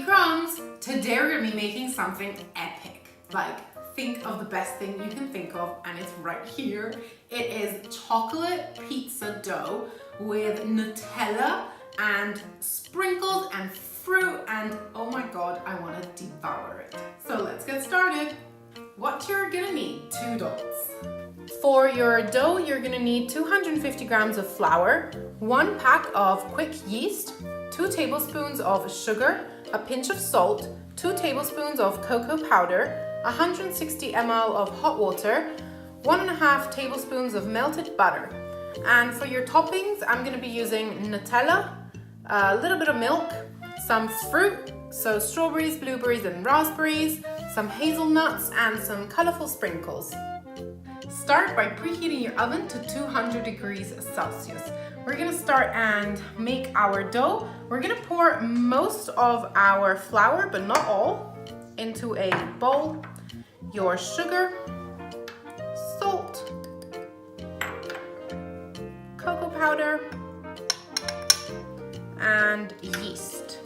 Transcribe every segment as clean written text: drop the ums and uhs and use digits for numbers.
Crumbs! Today we're gonna be making something epic. Like, think of the best thing you can think of, and it's right here. It is chocolate pizza dough with Nutella and sprinkles and fruit, and oh my god, I wanna devour it. So let's get started. What you're gonna need, 2 donuts. For your dough, you're gonna need 250 grams of flour, 1 pack of quick yeast, 2 tablespoons of sugar, a pinch of salt, 2 tablespoons of cocoa powder, 160 ml of hot water, 1.5 tablespoons of melted butter. And for your toppings, I'm gonna be using Nutella, a little bit of milk, some fruit, so strawberries, blueberries, and raspberries, some hazelnuts, and some colorful sprinkles. Start by preheating your oven to 200 degrees Celsius. We're gonna start and make our dough. We're gonna pour most of our flour, but not all, into a bowl. Your sugar, salt, cocoa powder, and yeast.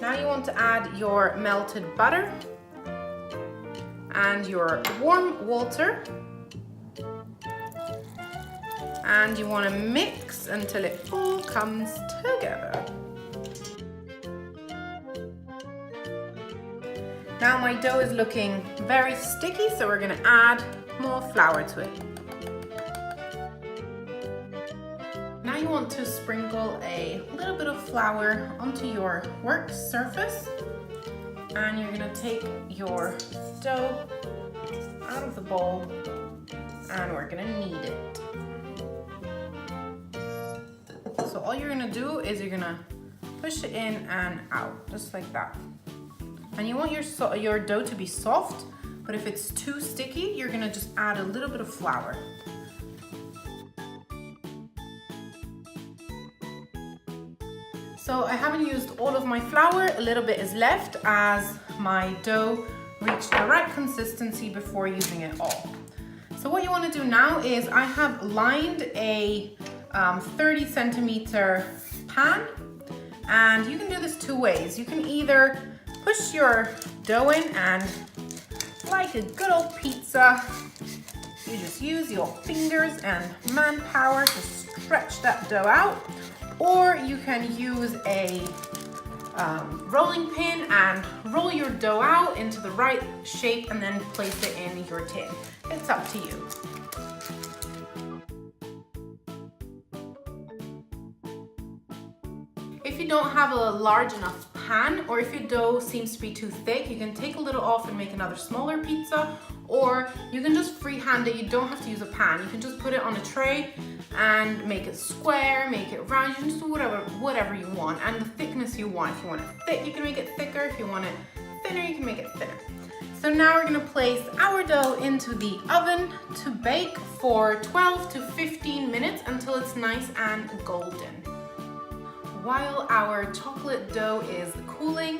Now you want to add your melted butter and your warm water, and you want to mix until it all comes together. Now my dough is looking very sticky, so we're going to add more flour to it. Now you want to sprinkle a little bit of flour onto your work surface, and you're going to take your dough out of the bowl and we're going to knead it. So all you're going to do is you're going to push it in and out, just like that. And you want your dough to be soft, but if it's too sticky, you're going to just add a little bit of flour. So I haven't used all of my flour, a little bit is left as my dough reached the right consistency before using it all. So what you want to do now is I have lined a 30 centimeter pan, and you can do this 2 ways. You can either push your dough in and, like a good old pizza, you just use your fingers and manpower to stretch that dough out. Or you can use a rolling pin and roll your dough out into the right shape and then place it in your tin. It's up to you. If you don't have a large enough pan, or if your dough seems to be too thick, you can take a little off and make another smaller pizza, or you can just freehand it. You don't have to use a pan. You can just put it on a tray and make it square, make it round. You can just do whatever you want, and the thickness you want. If you want it thick, you can make it thicker. If you want it thinner, you can make it thinner. So now we're gonna place our dough into the oven to bake for 12 to 15 minutes until it's nice and golden. While our chocolate dough is cooling,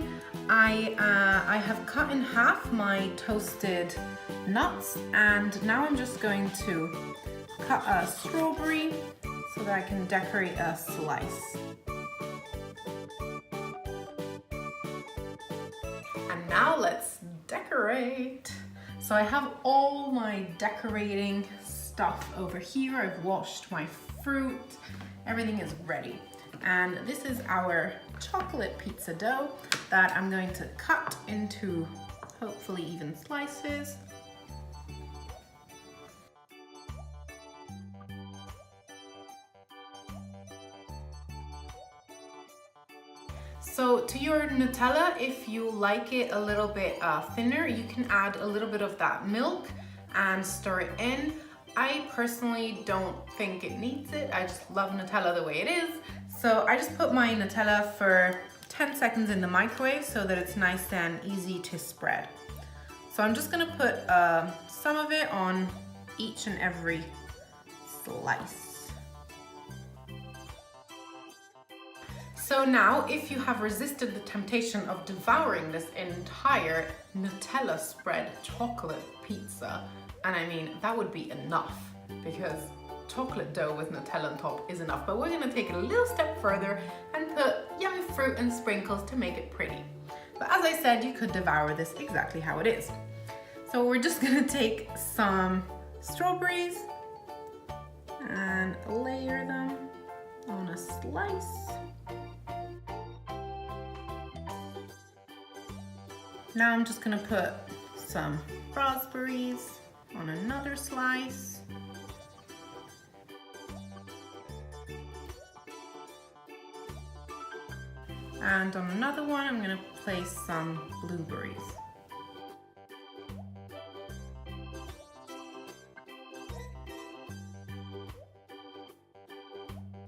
I have cut in half my toasted nuts, and now I'm just going to cut a strawberry so that I can decorate a slice. And now let's decorate. So I have all my decorating stuff over here. I've washed my fruit. Everything is ready. And this is our chocolate pizza dough that I'm going to cut into hopefully even slices. So to your Nutella, if you like it a little bit thinner, you can add a little bit of that milk and stir it in. I personally don't think it needs it. I just love Nutella the way it is. So I just put my Nutella for 10 seconds in the microwave so that it's nice and easy to spread. So I'm just gonna put some of it on each and every slice. So now, if you have resisted the temptation of devouring this entire Nutella spread chocolate pizza, and I mean, that would be enough, because chocolate dough with Nutella on top is enough, but we're gonna take it a little step further and put yummy fruit and sprinkles to make it pretty. But as I said, you could devour this exactly how it is. So we're just gonna take some strawberries and layer them on a slice. Now I'm just gonna put some raspberries on another slice. And on another one, I'm gonna place some blueberries.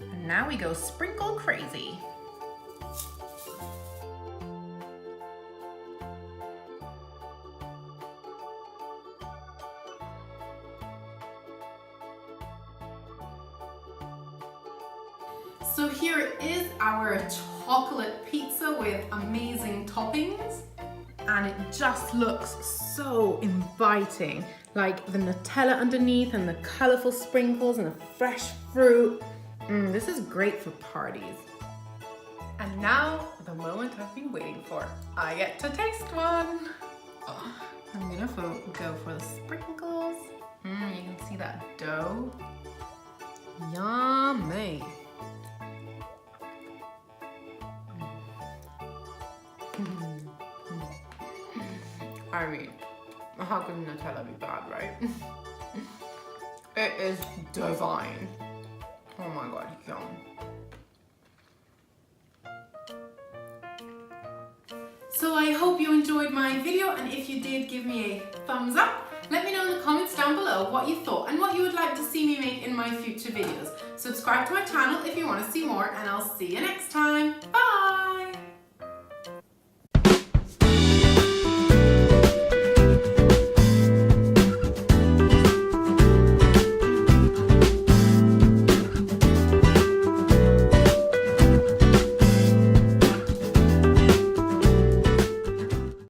And now we go sprinkle crazy. So here is our chocolate pizza with amazing toppings, and it just looks so inviting, like the Nutella underneath and the colorful sprinkles and the fresh fruit. This is great for parties. And now the moment I've been waiting for. I get to taste one. I'm gonna go for the sprinkles. You can see that dough. Yummy. I mean, how could Nutella be bad, right? It is divine. Oh my god, yum. So I hope you enjoyed my video, and if you did, give me a thumbs up. Let me know in the comments down below what you thought and what you would like to see me make in my future videos. Subscribe to my channel if you want to see more, and I'll see you next time. Bye!